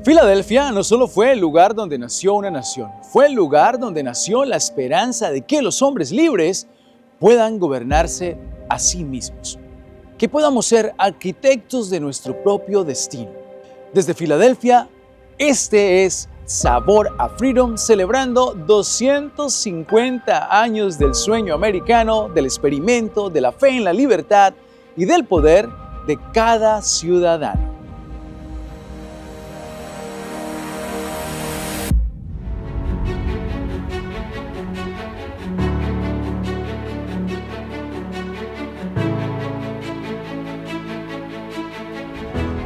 Filadelfia no solo fue el lugar donde nació una nación, fue el lugar donde nació la esperanza de que los hombres libres puedan gobernarse a sí mismos, que podamos ser arquitectos de nuestro propio destino. Desde Filadelfia, este es Sabor a Freedom, celebrando 250 años del sueño americano, del experimento, de la fe en la libertad y del poder de cada ciudadano.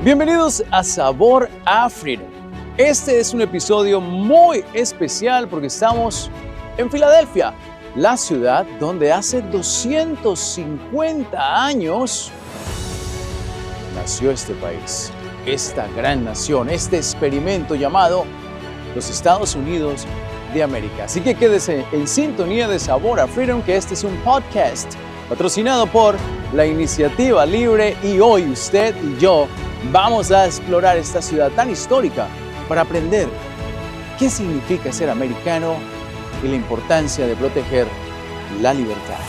Bienvenidos a Sabor a Freedom. Este es un episodio muy especial porque estamos en Filadelfia, la ciudad donde hace 250 años nació este país, esta gran nación, este experimento llamado los Estados Unidos de América. Así que quédese en sintonía de Sabor a Freedom, que este es un podcast patrocinado por la Iniciativa Libre, y hoy usted y yo vamos a explorar esta ciudad tan histórica para aprender qué significa ser americano y la importancia de proteger la libertad.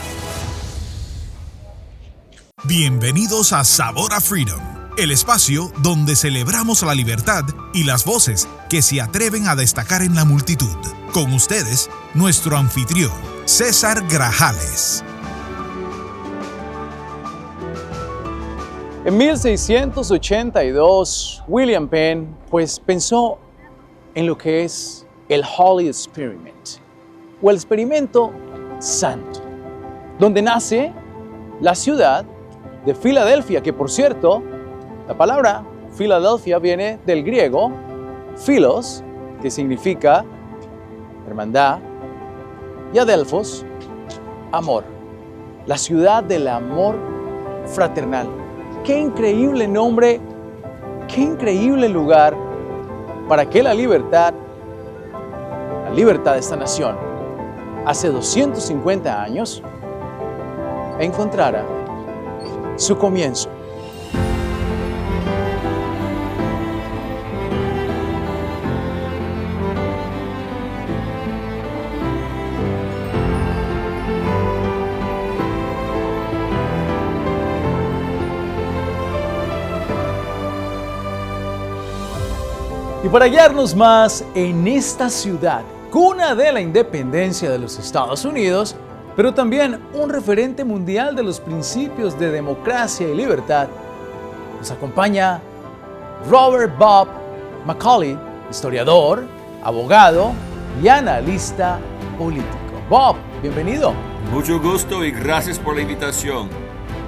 Bienvenidos a Sabor a Freedom, el espacio donde celebramos la libertad y las voces que se atreven a destacar en la multitud. Con ustedes, nuestro anfitrión, César Grajales. En 1682, William Penn pensó en lo que es el Holy Experiment, o el experimento santo, donde nace la ciudad de Filadelfia, que por cierto, la palabra Filadelfia viene del griego philos, que significa hermandad, y adelphos, amor, la ciudad del amor fraternal. ¡Qué increíble nombre! ¡Qué increíble lugar para que la libertad de esta nación, hace 250 años, encontrara su comienzo! Y para guiarnos más en esta ciudad, cuna de la independencia de los Estados Unidos, pero también un referente mundial de los principios de democracia y libertad, nos acompaña Robert Bob McCauley, historiador, abogado y analista político. Bob, bienvenido. Mucho gusto y gracias por la invitación.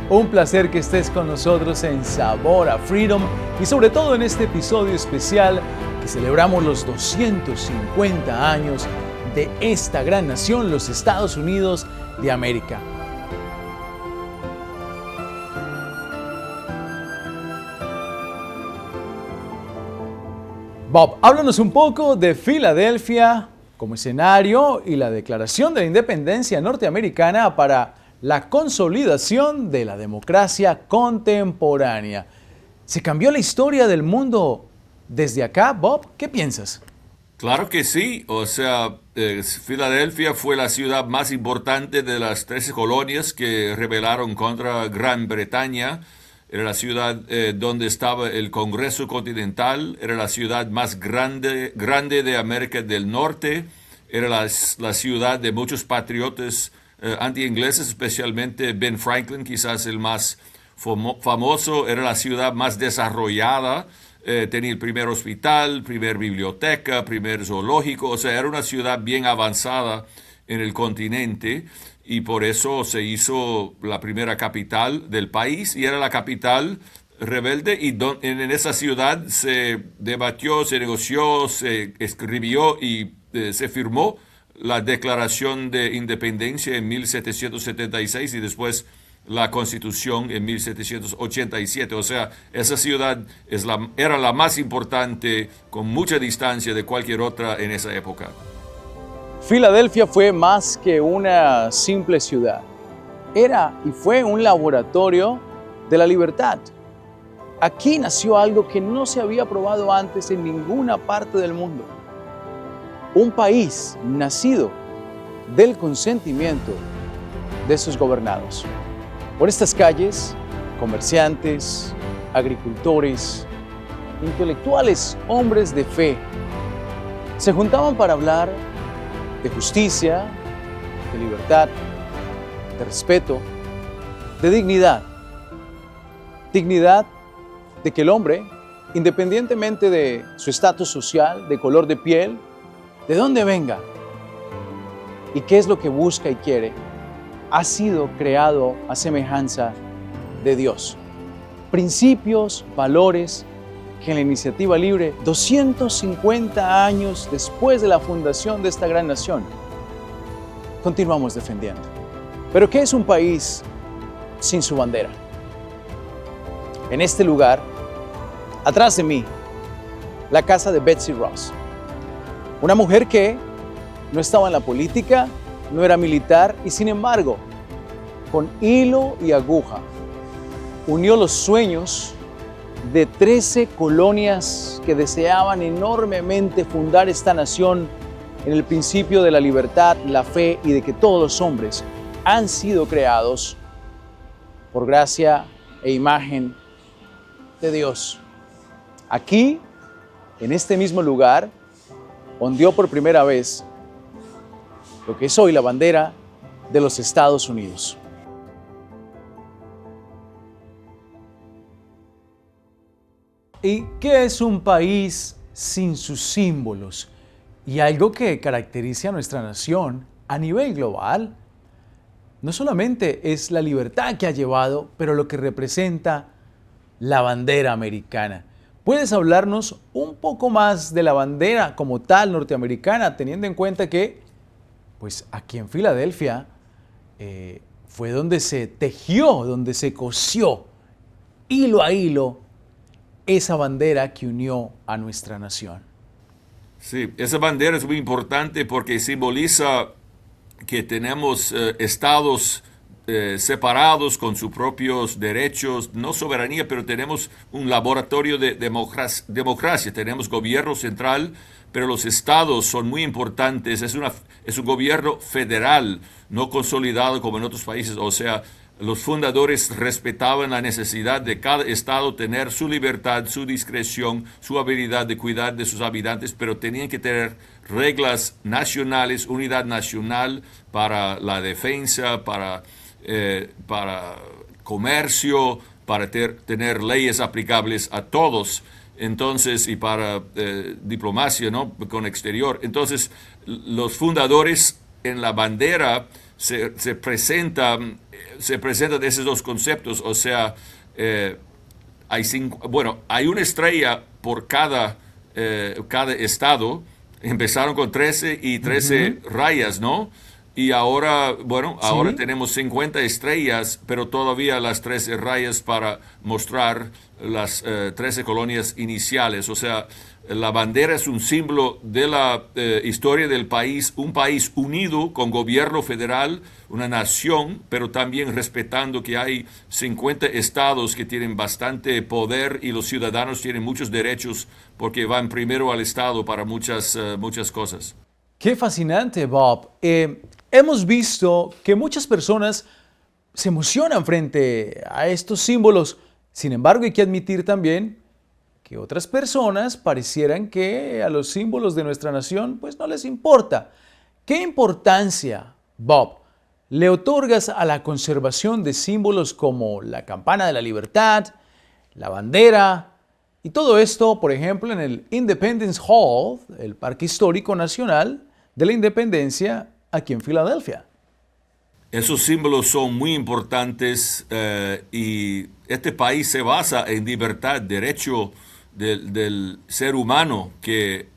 Un placer que estés con nosotros en Sabor a Freedom y sobre todo en este episodio especial que celebramos los 250 años de esta gran nación, los Estados Unidos de América. Bob, háblanos un poco de Filadelfia como escenario y la Declaración de la Independencia norteamericana para la consolidación de la democracia contemporánea. ¿Se cambió la historia del mundo desde acá, Bob? ¿Qué piensas? Claro que sí. Filadelfia fue la ciudad más importante de las 13 colonias que rebelaron contra Gran Bretaña. Era la ciudad donde estaba el Congreso Continental. Era la ciudad más grande de América del Norte. Era la ciudad de muchos patriotas anti-ingleses, especialmente Ben Franklin, quizás el más famoso. Era la ciudad más desarrollada, tenía el primer hospital, primer biblioteca, primer zoológico, o sea, era una ciudad bien avanzada en el continente y por eso se hizo la primera capital del país y era la capital rebelde y en esa ciudad se debatió, se negoció, se escribió y se firmó la Declaración de Independencia en 1776 y después la Constitución en 1787. O sea, esa ciudad era la más importante con mucha distancia de cualquier otra en esa época. Filadelfia fue más que una simple ciudad. Era y fue un laboratorio de la libertad. Aquí nació algo que no se había probado antes en ninguna parte del mundo. Un país nacido del consentimiento de sus gobernados. Por estas calles, comerciantes, agricultores, intelectuales, hombres de fe, se juntaban para hablar de justicia, de libertad, de respeto, de dignidad. Dignidad de que el hombre, independientemente de su estatus social, de color de piel, de dónde venga y qué es lo que busca y quiere, ha sido creado a semejanza de Dios. Principios, valores que en la iniciativa libre, 250 años después de la fundación de esta gran nación, continuamos defendiendo. Pero ¿qué es un país sin su bandera? En este lugar, atrás de mí, la casa de Betsy Ross. Una mujer que no estaba en la política, no era militar y sin embargo, con hilo y aguja, unió los sueños de 13 colonias que deseaban enormemente fundar esta nación en el principio de la libertad, la fe y de que todos los hombres han sido creados por gracia e imagen de Dios. Aquí, en este mismo lugar, ondeó por primera vez lo que es hoy la bandera de los Estados Unidos. ¿Y qué es un país sin sus símbolos? Y algo que caracteriza a nuestra nación a nivel global, no solamente es la libertad que ha llevado, pero lo que representa la bandera americana. ¿Puedes hablarnos un poco más de la bandera como tal norteamericana, teniendo en cuenta que, pues aquí en Filadelfia, fue donde se tejió, donde se cosió, hilo a hilo, esa bandera que unió a nuestra nación? Sí, esa bandera es muy importante porque simboliza que tenemos estados separados con sus propios derechos, no soberanía, pero tenemos un laboratorio de democracia. Tenemos gobierno central, pero los estados son muy importantes. Es un gobierno federal, no consolidado como en otros países. O sea, los fundadores respetaban la necesidad de cada estado tener su libertad, su discreción, su habilidad de cuidar de sus habitantes, pero tenían que tener reglas nacionales, unidad nacional para la defensa, para comercio, para tener leyes aplicables a todos. Entonces, y para diplomacia, ¿no? Con exterior. Entonces, los fundadores en la bandera se presentan esos dos conceptos. O sea, hay una estrella por cada estado. Empezaron con 13 y 13 rayas, ¿no? Y ahora, ahora tenemos 50 estrellas, pero todavía las 13 rayas para mostrar las 13 colonias iniciales. O sea, la bandera es un símbolo de la historia del país, un país unido con gobierno federal, una nación, pero también respetando que hay 50 estados que tienen bastante poder y los ciudadanos tienen muchos derechos porque van primero al estado para muchas cosas. Qué fascinante, Bob. Hemos visto que muchas personas se emocionan frente a estos símbolos. Sin embargo, hay que admitir también que otras personas parecieran que a los símbolos de nuestra nación pues no les importa. ¿Qué importancia, Bob, le otorgas a la conservación de símbolos como la campana de la libertad, la bandera y todo esto, por ejemplo, en el Independence Hall, el Parque Histórico Nacional de la Independencia, aquí en Filadelfia? Esos símbolos son muy importantes y este país se basa en libertad, derecho del ser humano, que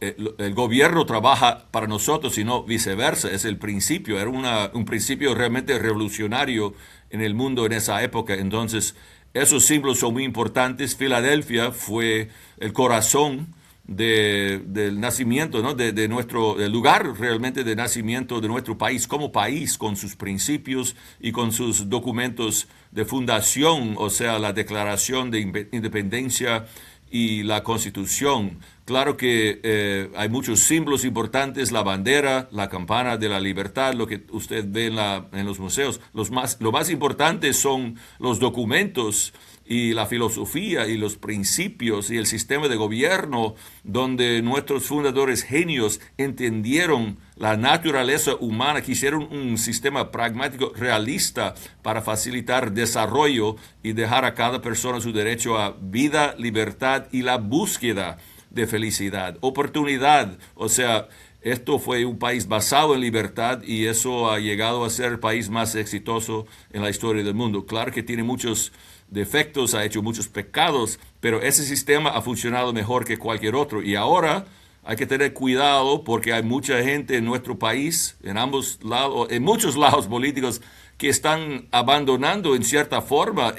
el gobierno trabaja para nosotros y no viceversa. Es el principio, era un principio realmente revolucionario en el mundo en esa época. Entonces, esos símbolos son muy importantes. Filadelfia fue el corazón del nacimiento, ¿no? de nuestro del lugar realmente de nacimiento de nuestro país como país, con sus principios y con sus documentos de fundación, o sea, la Declaración de Independencia y la Constitución. Claro que hay muchos símbolos importantes, la bandera, la campana de la libertad, lo que usted ve en los museos. Lo más importante son los documentos y la filosofía y los principios y el sistema de gobierno donde nuestros fundadores genios entendieron la naturaleza humana, quisieron un sistema pragmático realista para facilitar desarrollo y dejar a cada persona su derecho a vida, libertad y la búsqueda de felicidad, oportunidad. O sea, esto fue un país basado en libertad y eso ha llegado a ser el país más exitoso en la historia del mundo. Claro que tiene muchos defectos, ha hecho muchos pecados, pero ese sistema ha funcionado mejor que cualquier otro. Y ahora hay que tener cuidado porque hay mucha gente en nuestro país, en ambos lados, en muchos lados políticos, que están abandonando en cierta forma,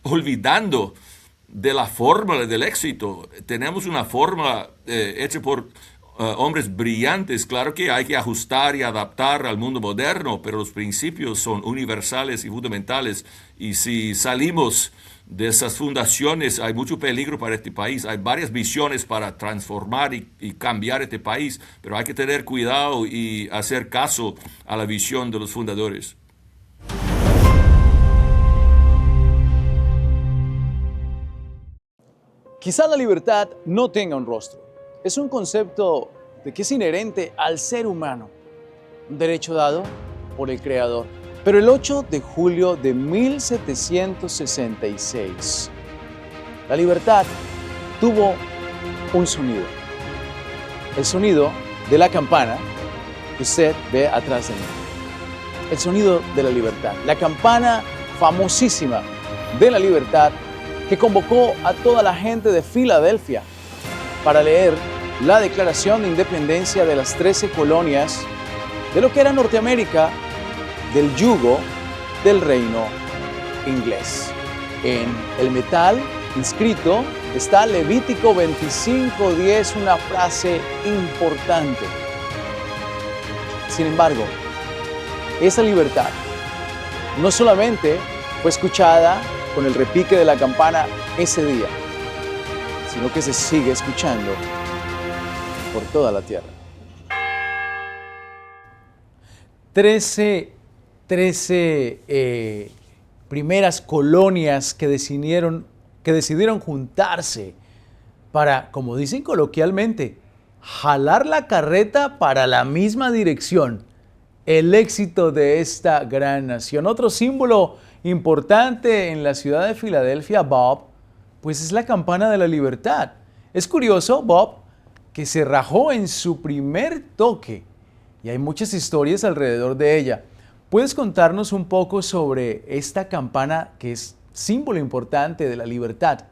olvidando de la fórmula del éxito. Tenemos una fórmula hecha por hombres brillantes. Claro que hay que ajustar y adaptar al mundo moderno, pero los principios son universales y fundamentales. Y si salimos de esas fundaciones, hay mucho peligro para este país. Hay varias visiones para transformar y cambiar este país, pero hay que tener cuidado y hacer caso a la visión de los fundadores. Quizá la libertad no tenga un rostro. Es un concepto de que es inherente al ser humano, un derecho dado por el Creador. Pero el 8 de julio de 1766, la libertad tuvo un sonido. El sonido de la campana que usted ve atrás de mí. El sonido de la libertad. La campana famosísima de la libertad que convocó a toda la gente de Filadelfia para leer la Declaración de Independencia de las 13 colonias de lo que era Norteamérica, del yugo del reino inglés. En el metal inscrito está Levítico 25:10, una frase importante. Sin embargo, esa libertad no solamente fue escuchada con el repique de la campana ese día, sino que se sigue escuchando por toda la tierra. 13 primeras colonias que decidieron juntarse para, como dicen coloquialmente, jalar la carreta para la misma dirección, el éxito de esta gran nación. Otro símbolo importante en la ciudad de Filadelfia, Bob, pues es la campana de la libertad. Es curioso, Bob, que se rajó en su primer toque y hay muchas historias alrededor de ella. ¿Puedes contarnos un poco sobre esta campana que es símbolo importante de la libertad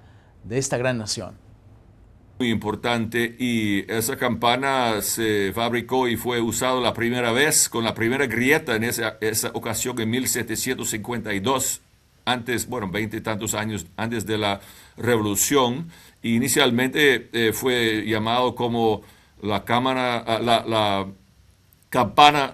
de esta gran nación? Muy importante, y esa campana se fabricó y fue usada la primera vez con la primera grieta en esa ocasión en 1752, antes, 20 y tantos años antes de la Revolución. Inicialmente fue llamado como la campana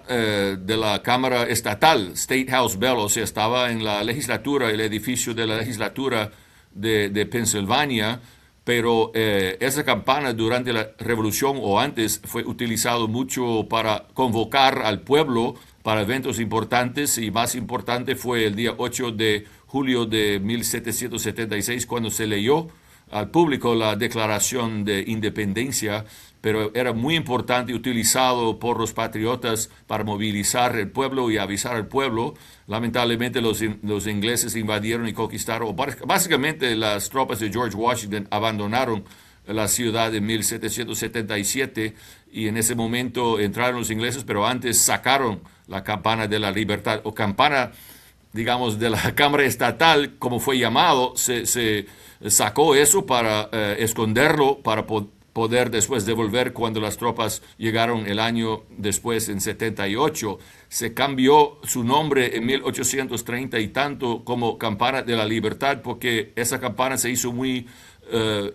de la Cámara Estatal, State House Bell, o sea, estaba en la legislatura, el edificio de la legislatura de Pensilvania. Pero esa campana durante la Revolución o antes fue utilizado mucho para convocar al pueblo para eventos importantes, y más importante fue el día 8 de julio de 1776 cuando se leyó al público la Declaración de Independencia, pero era muy importante, utilizado por los patriotas para movilizar el pueblo y avisar al pueblo. Lamentablemente los ingleses invadieron y conquistaron, básicamente las tropas de George Washington abandonaron la ciudad en 1777 y en ese momento entraron los ingleses, pero antes sacaron la campana de la libertad, o campana, digamos, de la Cámara Estatal, como fue llamado. Se sacó eso para esconderlo, para poder después devolver cuando las tropas llegaron el año después, en 78. Se cambió su nombre en 1830 y tanto como Campana de la Libertad, porque esa campana se hizo muy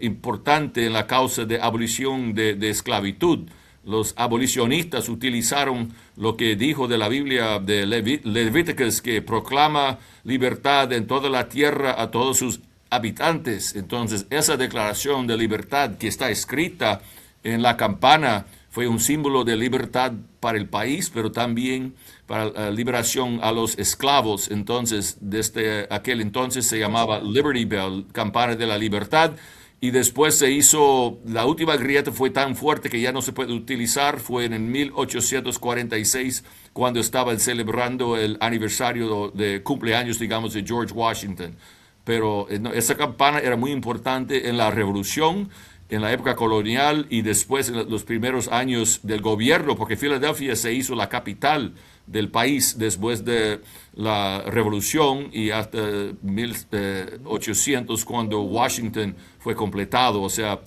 importante en la causa de abolición de esclavitud. Los abolicionistas utilizaron lo que dijo de la Biblia de Levíticos, que proclama libertad en toda la tierra a todos sus habitantes. Entonces, esa declaración de libertad que está escrita en la campana fue un símbolo de libertad para el país, pero también para la liberación a los esclavos. Entonces, desde aquel entonces se llamaba Liberty Bell, campana de la libertad. Y después se hizo, la última grieta fue tan fuerte que ya no se puede utilizar, fue en el 1846 cuando estaban celebrando el aniversario de cumpleaños, digamos, de George Washington. Pero esa campana era muy importante en la revolución, en la época colonial y después en los primeros años del gobierno, porque Filadelfia se hizo la capital del país después de la revolución y hasta 1800 cuando Washington fue completado. O sea,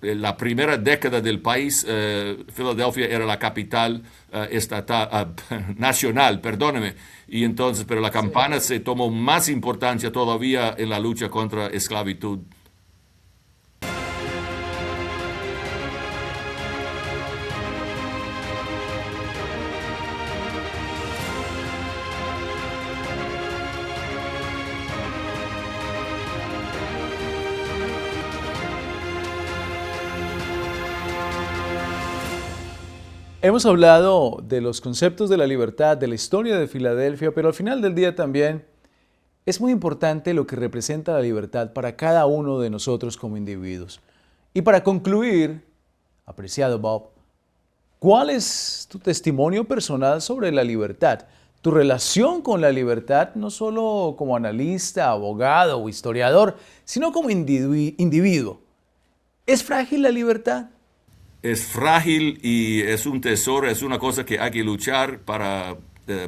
la primera década del país, Filadelfia era la capital estatal, nacional, perdóneme. Y entonces, pero la campana se tomó más importancia todavía en la lucha contra esclavitud. Hemos hablado de los conceptos de la libertad, de la historia de Filadelfia, pero al final del día también es muy importante lo que representa la libertad para cada uno de nosotros como individuos. Y para concluir, apreciado Bob, ¿cuál es tu testimonio personal sobre la libertad? Tu relación con la libertad, no solo como analista, abogado o historiador, sino como individuo. ¿Es frágil la libertad? Es frágil y es un tesoro, es una cosa que hay que luchar para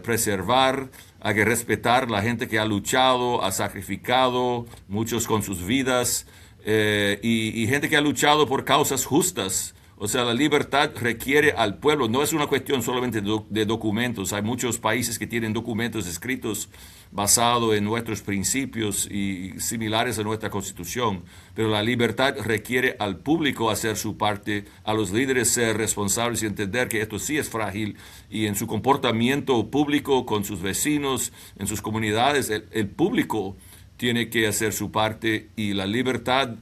preservar, hay que respetar la gente que ha luchado, ha sacrificado, muchos con sus vidas, y gente que ha luchado por causas justas. O sea, la libertad requiere al pueblo, no es una cuestión solamente de documentos. Hay muchos países que tienen documentos escritos basados en nuestros principios y similares a nuestra Constitución. Pero la libertad requiere al público hacer su parte, a los líderes ser responsables y entender que esto sí es frágil. Y en su comportamiento público con sus vecinos, en sus comunidades, el público tiene que hacer su parte, y la libertad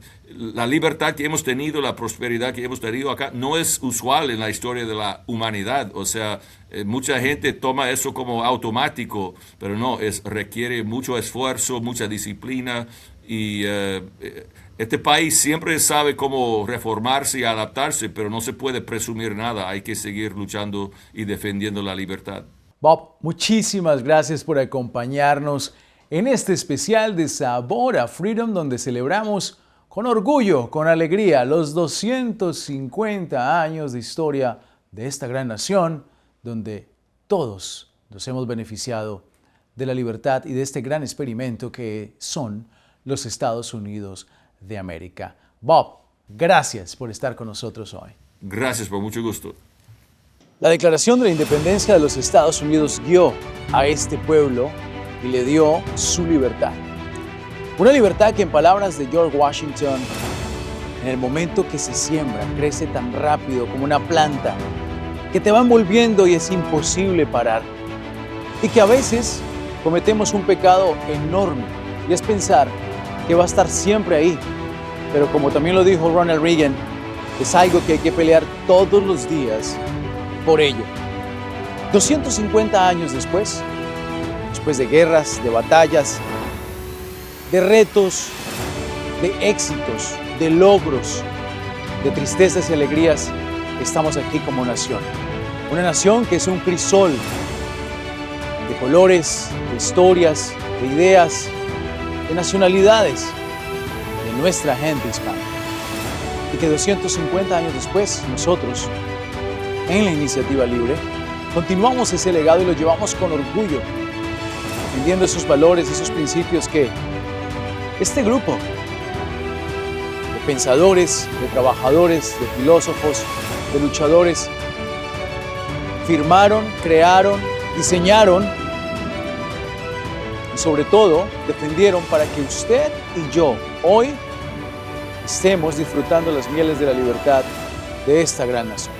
que hemos tenido, la prosperidad que hemos tenido acá, no es usual en la historia de la humanidad. O sea, mucha gente toma eso como automático, pero no, requiere mucho esfuerzo, mucha disciplina, y este país siempre sabe cómo reformarse y adaptarse, pero no se puede presumir nada, hay que seguir luchando y defendiendo la libertad. Bob, muchísimas gracias por acompañarnos en este especial de Sabor a Freedom, donde celebramos con orgullo, con alegría, los 250 años de historia de esta gran nación, donde todos nos hemos beneficiado de la libertad y de este gran experimento que son los Estados Unidos de América. Bob, gracias por estar con nosotros hoy. Gracias, por mucho gusto. La Declaración de la Independencia de los Estados Unidos guió a este pueblo y le dio su libertad. Una libertad que, en palabras de George Washington, en el momento que se siembra, crece tan rápido como una planta que te va envolviendo y es imposible parar. Y que a veces cometemos un pecado enorme, y es pensar que va a estar siempre ahí. Pero como también lo dijo Ronald Reagan, es algo que hay que pelear todos los días por ello. 250 años después de guerras, de batallas, de retos, de éxitos, de logros, de tristezas y alegrías, estamos aquí como nación. Una nación que es un crisol de colores, de historias, de ideas, de nacionalidades, de nuestra gente hispana. Y que 250 años después, nosotros, en la Iniciativa Libre, continuamos ese legado y lo llevamos con orgullo, defendiendo esos valores, esos principios que este grupo de pensadores, de trabajadores, de filósofos, de luchadores firmaron, crearon, diseñaron y sobre todo defendieron para que usted y yo hoy estemos disfrutando las mieles de la libertad de esta gran nación.